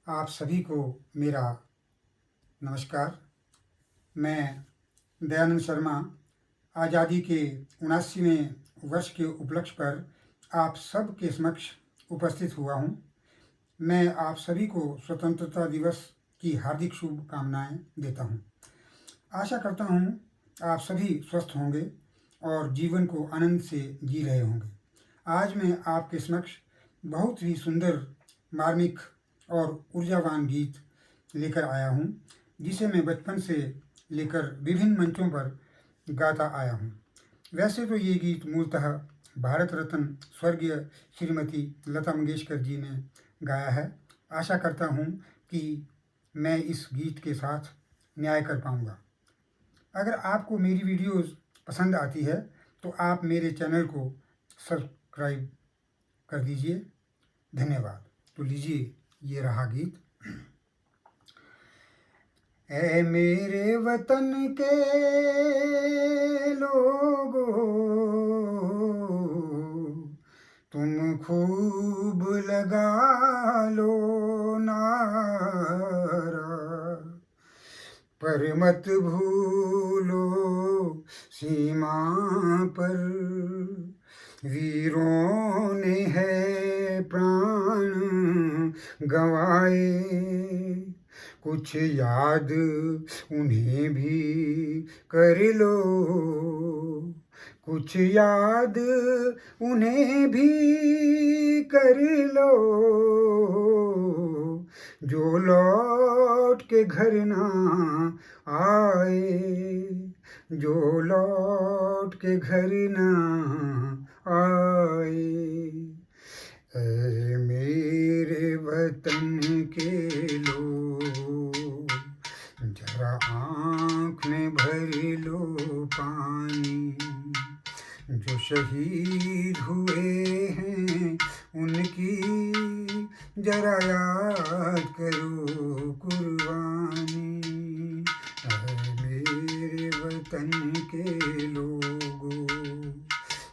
आप सभी को मेरा नमस्कार। मैं दयानंद शर्मा आज़ादी के 79वें वर्ष के उपलक्ष्य पर आप सब के समक्ष उपस्थित हुआ हूँ। मैं आप सभी को स्वतंत्रता दिवस की हार्दिक शुभकामनाएं देता हूँ। आशा करता हूँ आप सभी स्वस्थ होंगे और जीवन को आनंद से जी रहे होंगे। आज मैं आपके समक्ष बहुत ही सुंदर, मार्मिक और ऊर्जावान गीत लेकर आया हूँ, जिसे मैं बचपन से लेकर विभिन्न मंचों पर गाता आया हूँ। वैसे तो ये गीत मूलतः भारत रत्न स्वर्गीय श्रीमती लता मंगेशकर जी ने गाया है। आशा करता हूँ कि मैं इस गीत के साथ न्याय कर पाऊँगा। अगर आपको मेरी वीडियोज़ पसंद आती है तो आप मेरे चैनल को सब्सक्राइब कर दीजिए। धन्यवाद। तो लीजिए, ये रहा गीत। ऐ मेरे वतन के लोगों, तुम खूब लगा लो नारा, पर मत भूलो सीमा पर वीरों ने है प्राण गंवाए। कुछ याद उन्हें भी कर लो, कुछ याद उन्हें भी कर लो, जो लौट के घर ना आए, जो लौट के घर ना आए। ऐ मेरे वतन के लोग, जरा आँख में भर लो पानी। जो शहीद हुए हैं उनकी जरा याद करो कुर्बानी। ऐ मेरे वतन के लोगों,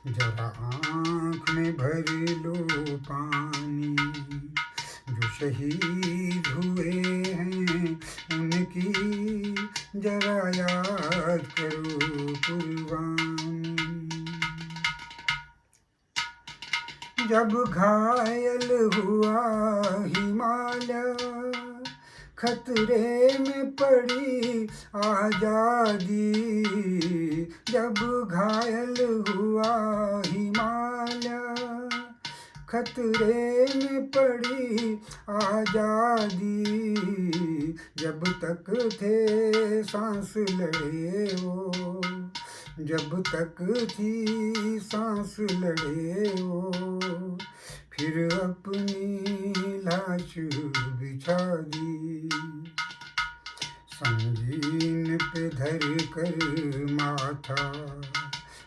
जरा आँख में भर लो पानी। जो शहीद हुए हैं उनकी जरा याद करो कुर्बानी। जब घायल हुआ हिमालय, खतरे में पड़ी आज़ादी। जब घायल हुआ हिमालय, खतरे में पड़ी आज़ादी। जब तक थे सांस लड़े वो, जब तक थी सांस लड़े वो, फिर अपनी लाश बिछा दी। संगीन पे धर कर माथा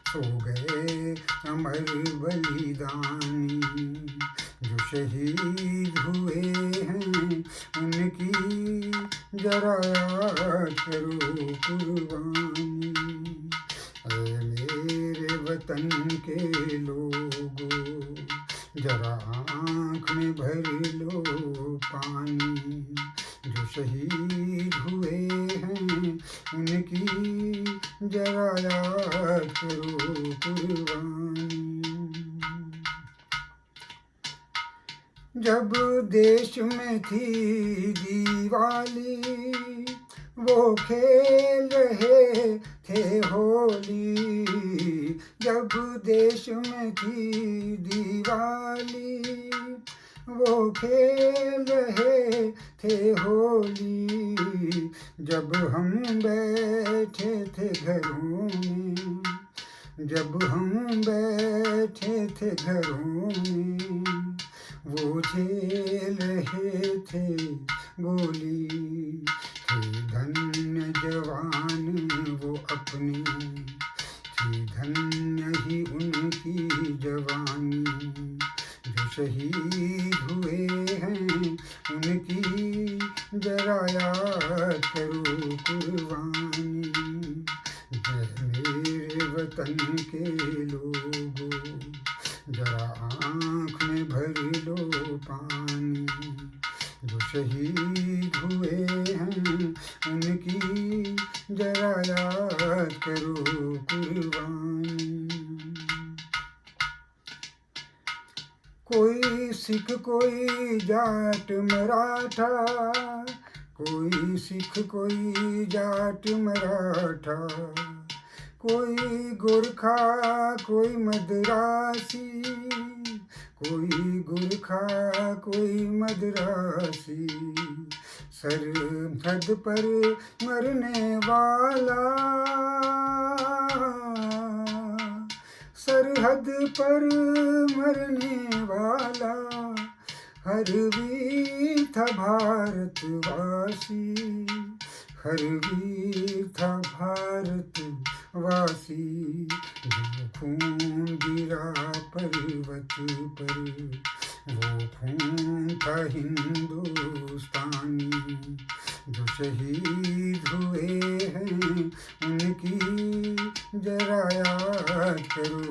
सो गए अमर बलिदानी। जो शहीद हुए हैं उनकी जरा याद करो कुर्बानी। ऐ मेरे वतन के लोगों, जरा आँख में भर लो पानी। जो शहीद हुए हैं उनकी जरा याद करो कुर्बानी। जब देश में थी दिवाली, वो खेल रहे थे होली। जब देश में थी दिवाली, वो खेल रहे थे होली। जब हम बैठे थे घरों में, जब हम बैठे थे घरों में, वो झेल रहे थे गोली। थी धन्य जवान वो अपनी, थी धन्य ही उनकी जवानी। जो शहीद हुए हैं उनकी जरा याद करो कुर्बानी। जय मेरे वतन के लोगों, जरा आँख में भर लो पानी। जो शहीद हुए हैं उनकी जरा याद करो कुर्बानी। कोई सिख कोई जाट मराठा, कोई सिख कोई जाट मराठा, कोई गोरखा कोई मद्रासी, कोई गोरखा कोई मद्रासी, सरहद पर मरने वाला, सरहद पर मरने वाला, हर वीर था भारतवासी, हर वीर था भारतवासी। जो खून गिरा पर्वत पर वो खून था हिंदुस्तानी। जो शहीद हुए हैं उनकी जरा याद करो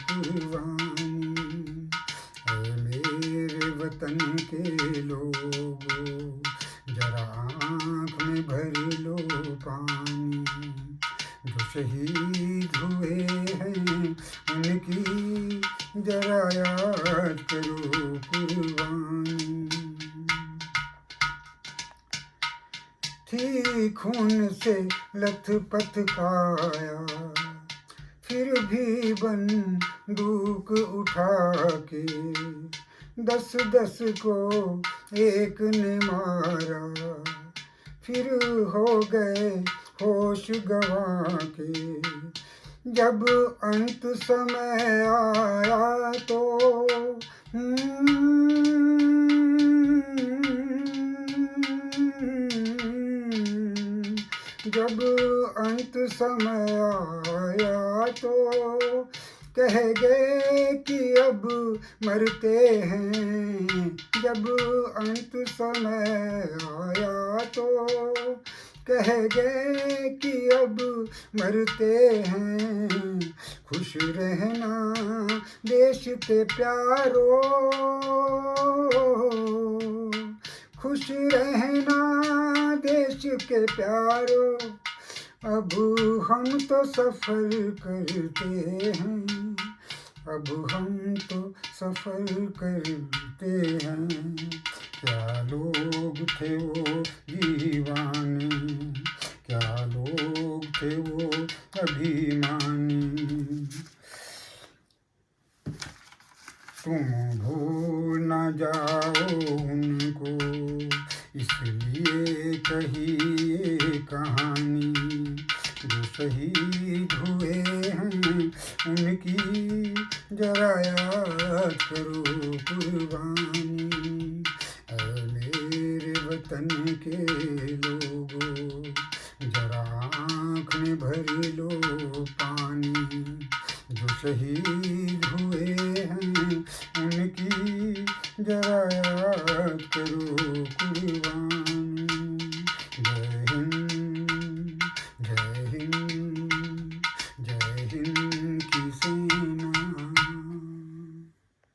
कुर्बानी। ऐ मेरे वतन के लोगों जरा आँख में भर लो पानी। जो शहीद हुए हैं उनकी जरा याद करो कुर्बानी। थी खून से लथपथ काया, फिर भी बंदूक उठा के 10-10 को एक ने मारा, फिर हो गए होश गंवा के। जब अंत समय आया तो जब अंत समय आया तो कह गए कि अब मरते हैं। जब अंत समय आया तो कह गए कि अब मरते हैं। खुश रहना देश के प्यारो, खुश रहना देश के प्यारो। अब हम तो सफ़र करते हैं, अब हम तो सफ़र करते हैं। क्या लोग थे वो दीवाने, क्या लोग थे वो अभिमानी। तुम भूल न जाओ उनको, इसलिए कही ये कहानी। जो शहीद हुए हैं उनकी जरा याद करो कुर्बानी। ऐ मेरे वतन के लोगों जरा आँख में भर लो पानी। जो शहीद हुए हैं उनकी जरा याद करो कुर्बानी।